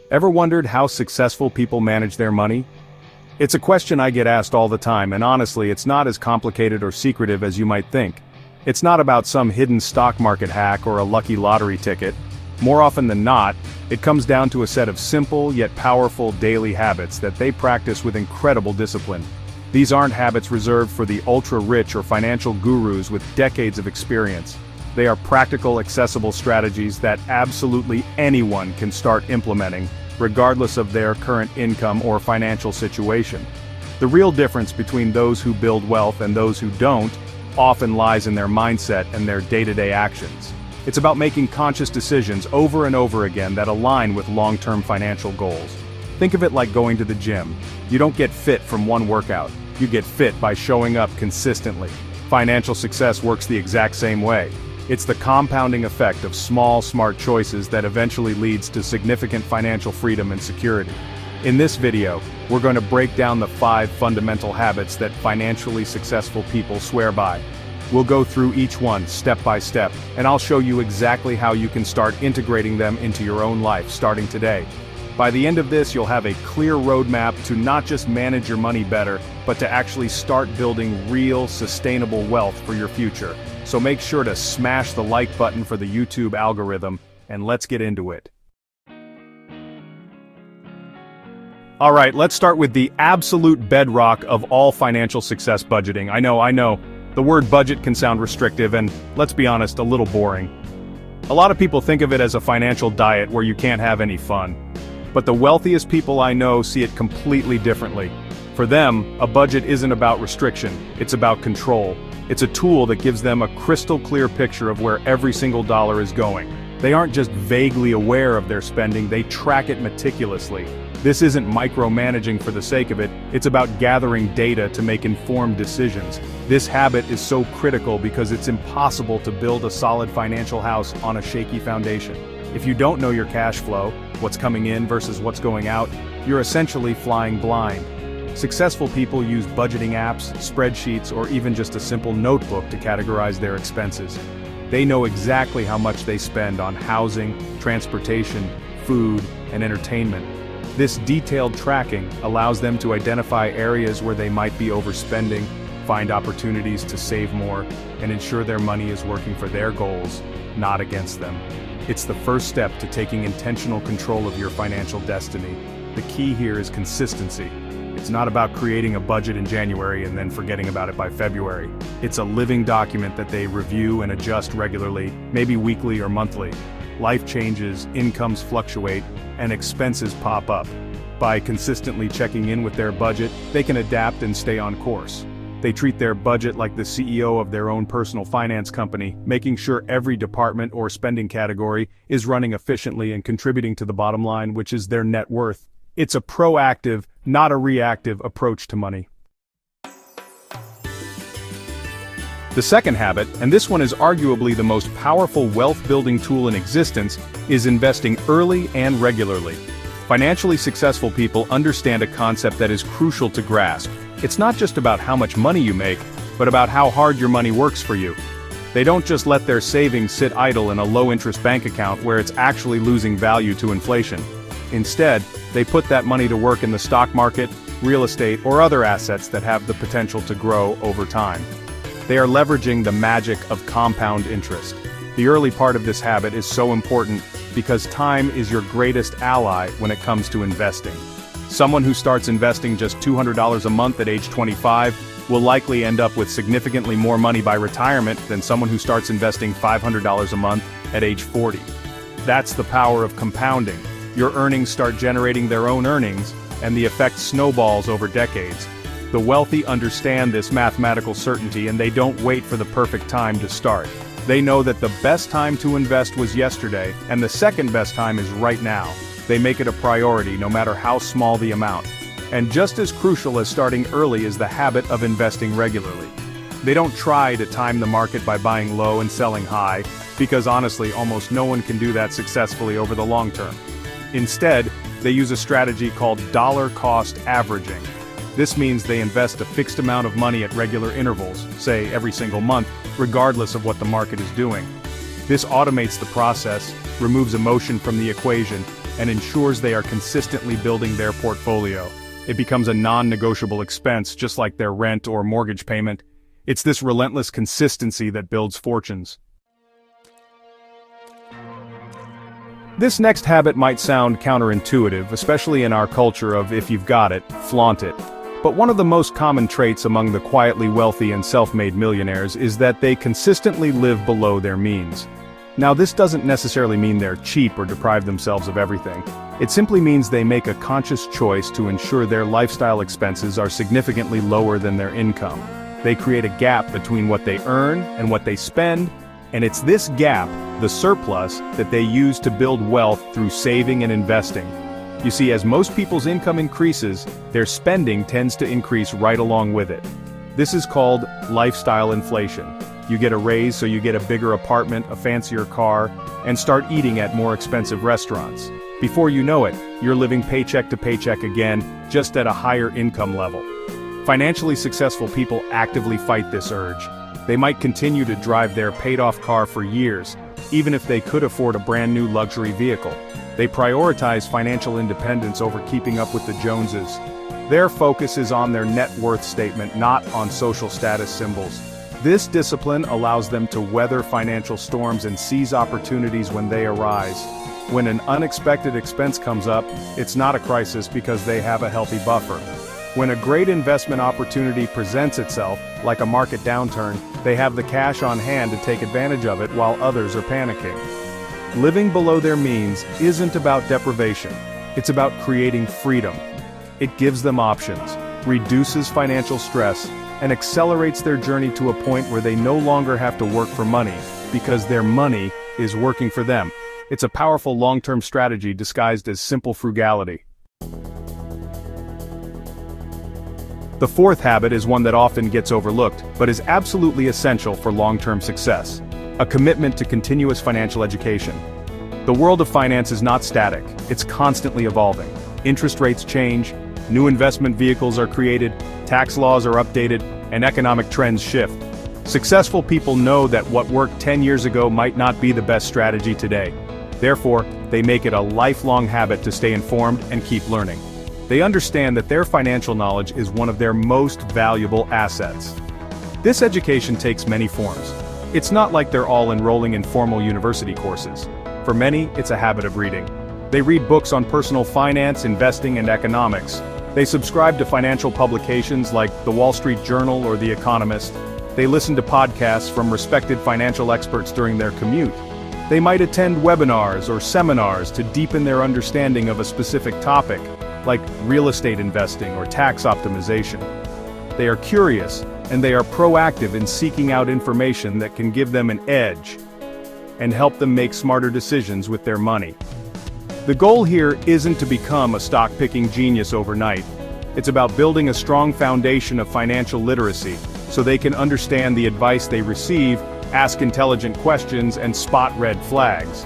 Ever wondered how successful people manage their money? It's a question I get asked all the time, and honestly, it's not as complicated or secretive as you might think. It's not about some hidden stock market hack or a lucky lottery ticket. More often than not, it comes down to a set of simple yet powerful daily habits that they practice with incredible discipline. These aren't habits reserved for the ultra-rich or financial gurus with decades of experience. They are practical, accessible strategies that absolutely anyone can start implementing, regardless of their current income or financial situation. The real difference between those who build wealth and those who don't often lies in their mindset and their day-to-day actions. It's about making conscious decisions over and over again that align with long-term financial goals. Think of it like going to the gym. You don't get fit from one workout. You get fit by showing up consistently. Financial success works the exact same way. It's the compounding effect of small, smart choices that eventually leads to significant financial freedom and security. In this video, we're going to break down the 5 fundamental habits that financially successful people swear by. We'll go through each one step by step, and I'll show you exactly how you can start integrating them into your own life starting today. By the end of this, you'll have a clear roadmap to not just manage your money better, but to actually start building real, sustainable wealth for your future. So make sure to smash the like button for the YouTube algorithm, and let's get into it. Alright, let's start with the absolute bedrock of all financial success: budgeting. I know, the word budget can sound restrictive and, let's be honest, a little boring. A lot of people think of it as a financial diet where you can't have any fun. But the wealthiest people I know see it completely differently. For them, a budget isn't about restriction, it's about control. It's a tool that gives them a crystal clear picture of where every single dollar is going. They aren't just vaguely aware of their spending, they track it meticulously. This isn't micromanaging for the sake of it, it's about gathering data to make informed decisions. This habit is so critical because it's impossible to build a solid financial house on a shaky foundation. If you don't know your cash flow, what's coming in versus what's going out, you're essentially flying blind. Successful people use budgeting apps, spreadsheets, or even just a simple notebook to categorize their expenses. They know exactly how much they spend on housing, transportation, food, and entertainment. This detailed tracking allows them to identify areas where they might be overspending, find opportunities to save more, and ensure their money is working for their goals, not against them. It's the first step to taking intentional control of your financial destiny. The key here is consistency. It's not about creating a budget in January and then forgetting about it by February. It's a living document that they review and adjust regularly, maybe weekly or monthly. Life changes, incomes fluctuate, and expenses pop up. By consistently checking in with their budget, they can adapt and stay on course. They treat their budget like the CEO of their own personal finance company, making sure every department or spending category is running efficiently and contributing to the bottom line, which is their net worth. It's a proactive, not a reactive approach to money. The second habit, and this one is arguably the most powerful wealth-building tool in existence, is investing early and regularly. Financially successful people understand a concept that is crucial to grasp. It's not just about how much money you make, but about how hard your money works for you. They don't just let their savings sit idle in a low-interest bank account where it's actually losing value to inflation. Instead, they put that money to work in the stock market, real estate, or other assets that have the potential to grow over time. They are leveraging the magic of compound interest. The early part of this habit is so important because time is your greatest ally when it comes to investing. Someone who starts investing just $200 a month at age 25 will likely end up with significantly more money by retirement than someone who starts investing $500 a month at age 40. That's the power of compounding. Your earnings start generating their own earnings, and the effect snowballs over decades. The wealthy understand this mathematical certainty, and they don't wait for the perfect time to start. They know that the best time to invest was yesterday, and the second best time is right now. They make it a priority no matter how small the amount. And just as crucial as starting early is the habit of investing regularly. They don't try to time the market by buying low and selling high, because honestly, almost no one can do that successfully over the long term. Instead, they use a strategy called dollar cost averaging. This means they invest a fixed amount of money at regular intervals, say every single month, regardless of what the market is doing. This automates the process, removes emotion from the equation, and ensures they are consistently building their portfolio. It becomes a non-negotiable expense, just like their rent or mortgage payment. It's this relentless consistency that builds fortunes. This next habit might sound counterintuitive, especially in our culture of if you've got it, flaunt it. But one of the most common traits among the quietly wealthy and self-made millionaires is that they consistently live below their means. Now, this doesn't necessarily mean they're cheap or deprive themselves of everything. It simply means they make a conscious choice to ensure their lifestyle expenses are significantly lower than their income. They create a gap between what they earn and what they spend, and it's this gap, the surplus, that they use to build wealth through saving and investing. You see, as most people's income increases, their spending tends to increase right along with it. This is called lifestyle inflation. You get a raise, so you get a bigger apartment, a fancier car, and start eating at more expensive restaurants. Before you know it, you're living paycheck to paycheck again, just at a higher income level. Financially successful people actively fight this urge. They might continue to drive their paid-off car for years, even if they could afford a brand new luxury vehicle. They prioritize financial independence over keeping up with the Joneses. Their focus is on their net worth statement, not on social status symbols. This discipline allows them to weather financial storms and seize opportunities when they arise. When an unexpected expense comes up, it's not a crisis because they have a healthy buffer. When a great investment opportunity presents itself, like a market downturn, they have the cash on hand to take advantage of it while others are panicking. Living below their means isn't about deprivation. It's about creating freedom. It gives them options, reduces financial stress, and accelerates their journey to a point where they no longer have to work for money, because their money is working for them. It's a powerful long-term strategy disguised as simple frugality. The fourth habit is one that often gets overlooked, but is absolutely essential for long-term success: a commitment to continuous financial education. The world of finance is not static, it's constantly evolving. Interest rates change, new investment vehicles are created, tax laws are updated, and economic trends shift. Successful people know that what worked 10 years ago might not be the best strategy today. Therefore, they make it a lifelong habit to stay informed and keep learning. They understand that their financial knowledge is one of their most valuable assets. This education takes many forms. It's not like they're all enrolling in formal university courses. For many, it's a habit of reading. They read books on personal finance, investing, and economics. They subscribe to financial publications like The Wall Street Journal or The Economist. They listen to podcasts from respected financial experts during their commute. They might attend webinars or seminars to deepen their understanding of a specific topic, like real estate investing or tax optimization. They are curious, and they are proactive in seeking out information that can give them an edge and help them make smarter decisions with their money. The goal here isn't to become a stock-picking genius overnight. It's about building a strong foundation of financial literacy so they can understand the advice they receive, ask intelligent questions, and spot red flags.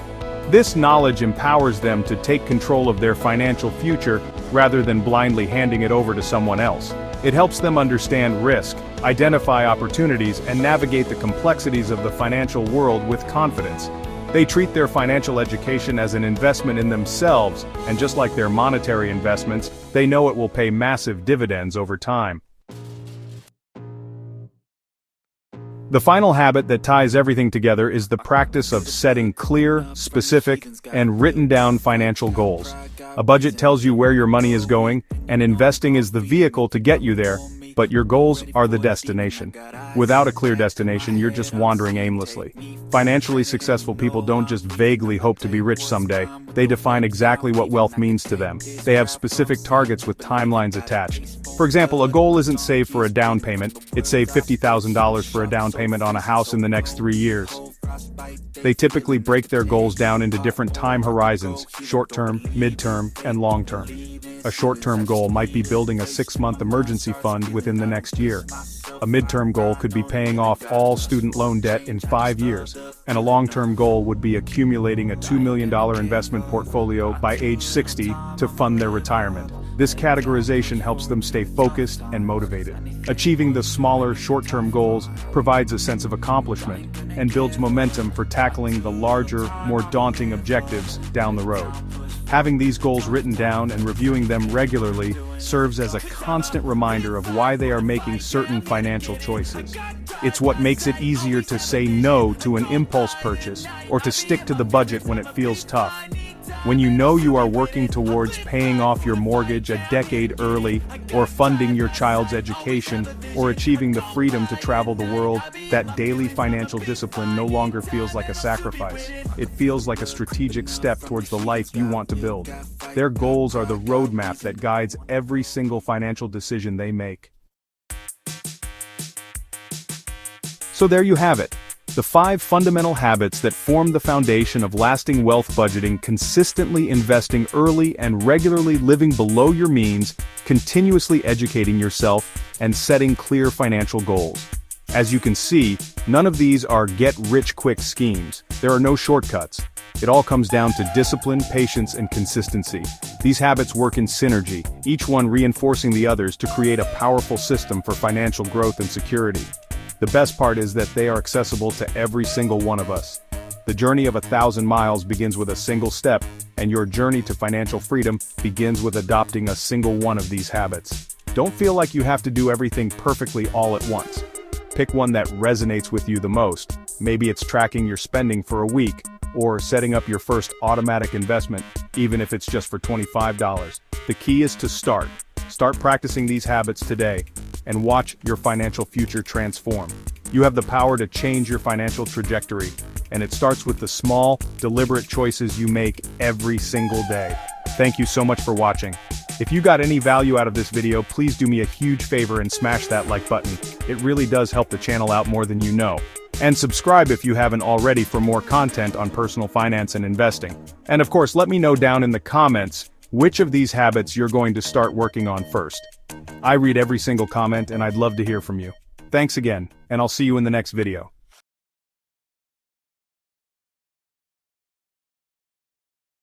This knowledge empowers them to take control of their financial future rather than blindly handing it over to someone else. It helps them understand risk, identify opportunities, and navigate the complexities of the financial world with confidence. They treat their financial education as an investment in themselves, and just like their monetary investments, they know it will pay massive dividends over time. The final habit that ties everything together is the practice of setting clear, specific, and written down financial goals. A budget tells you where your money is going, and investing is the vehicle to get you there, but your goals are the destination. Without a clear destination, you're just wandering aimlessly. Financially successful people don't just vaguely hope to be rich someday. They define exactly what wealth means to them. They have specific targets with timelines attached. For example, a goal isn't save for a down payment, it's save $50,000 for a down payment on a house in the next 3 years. They typically break their goals down into different time horizons: short-term, mid-term, and long-term. A short-term goal might be building a 6-month emergency fund within the next year. A mid-term goal could be paying off all student loan debt in 5 years, and a long-term goal would be accumulating a $2 million investment portfolio by age 60 to fund their retirement. This categorization helps them stay focused and motivated. Achieving the smaller, short-term goals provides a sense of accomplishment and builds momentum for tackling the larger, more daunting objectives down the road. Having these goals written down and reviewing them regularly serves as a constant reminder of why they are making certain financial choices. It's what makes it easier to say no to an impulse purchase or to stick to the budget when it feels tough. When you know you are working towards paying off your mortgage a decade early, or funding your child's education, or achieving the freedom to travel the world, that daily financial discipline no longer feels like a sacrifice. It feels like a strategic step towards the life you want to build. Their goals are the roadmap that guides every single financial decision they make. So there you have it. The 5 fundamental habits that form the foundation of lasting wealth budgeting: consistently investing early and regularly living below your means, continuously educating yourself, and setting clear financial goals. As you can see, none of these are get-rich-quick schemes. There are no shortcuts. It all comes down to discipline, patience, and consistency. These habits work in synergy, each one reinforcing the others to create a powerful system for financial growth and security. The best part is that they are accessible to every single one of us. The journey of 1,000 miles begins with a single step, and your journey to financial freedom begins with adopting a single one of these habits. Don't feel like you have to do everything perfectly all at once. Pick one that resonates with you the most. Maybe it's tracking your spending for a week, or setting up your first automatic investment, even if it's just for $25. The key is to start. Start practicing these habits today, and watch your financial future transform. You have the power to change your financial trajectory, and it starts with the small, deliberate choices you make every single day. Thank you so much for watching. If you got any value out of this video, please do me a huge favor and smash that like button. It really does help the channel out more than you know. And subscribe if you haven't already for more content on personal finance and investing. And of course, let me know down in the comments which of these habits you're going to start working on first. I read every single comment and I'd love to hear from you. Thanks again, and I'll see you in the next video.